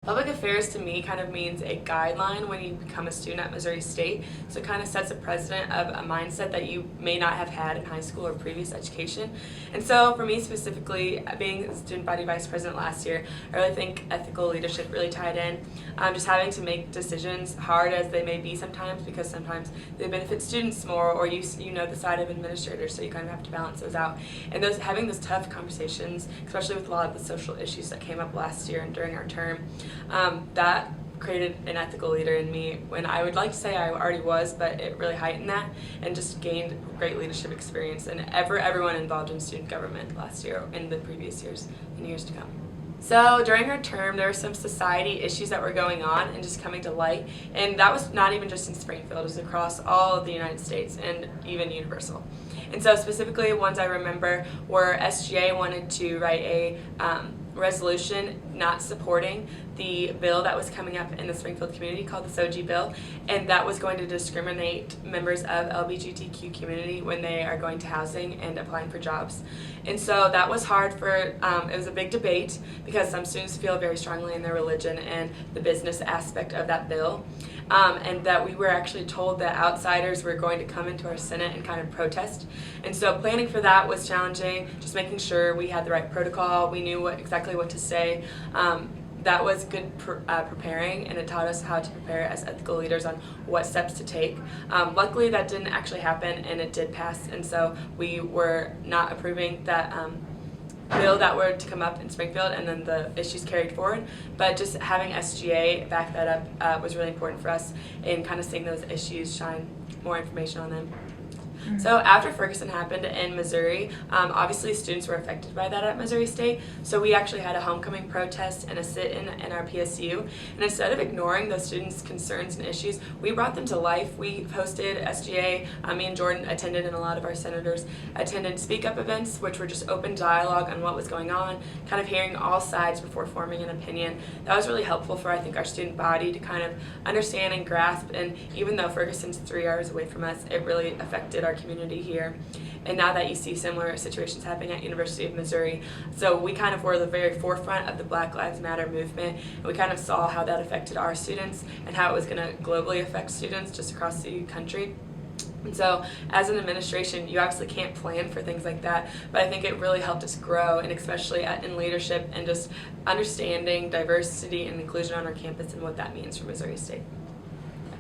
Public affairs to me kind of means a guideline when you become a student at Missouri State. So it kind of sets a precedent of a mindset that you may not have had in high school or previous education. And so for me specifically, being a student body vice president last year, I really think ethical leadership really tied in. Just having to make decisions, hard as they may be sometimes, because sometimes they benefit students more, or you know the side of administrators, so you kind of have to balance those out. And having those tough conversations, especially with a lot of the social issues that came up last year and during our term, that created an ethical leader in me when I would like to say I already was, but it really heightened that and just gained great leadership experience and everyone involved in student government last year and the previous years and years to come. So during our term, there were some society issues that were going on and just coming to light, and that was not even just in Springfield, it was across all of the United States and even Universal. And so specifically ones I remember were SGA wanted to write a resolution not supporting the bill that was coming up in the Springfield community called the SOGI bill, and that was going to discriminate members of LGBTQ community when they are going to housing and applying for jobs. And so that was hard for, it was a big debate because some students feel very strongly in their religion and the business aspect of that bill. And that we were actually told that outsiders were going to come into our Senate and kind of protest. And so planning for that was challenging, just making sure we had the right protocol, we knew exactly what to say. That was good preparing, and it taught us how to prepare as ethical leaders on what steps to take. Luckily that didn't actually happen, and it did pass, and so we were not approving that bill that were to come up in Springfield, and then the issues carried forward. But just having SGA back that up was really important for us in kind of seeing those issues, shine more information on them. So after Ferguson happened in Missouri, obviously students were affected by that at Missouri State, so we actually had a homecoming protest and a sit-in in our PSU, and instead of ignoring those students' concerns and issues, we brought them to life. We hosted SGA, me and Jordan attended, and a lot of our senators attended Speak Up events, which were just open dialogue on what was going on, kind of hearing all sides before forming an opinion. That was really helpful for, I think, our student body to kind of understand and grasp, and even though Ferguson's 3 hours away from us, it really affected our community here. And now that you see similar situations happening at University of Missouri, so we kind of were the very forefront of the Black Lives Matter movement, and we kind of saw how that affected our students and how it was going to globally affect students just across the country. And so as an administration, you obviously can't plan for things like that, but I think it really helped us grow, and especially in leadership and just understanding diversity and inclusion on our campus and what that means for Missouri State.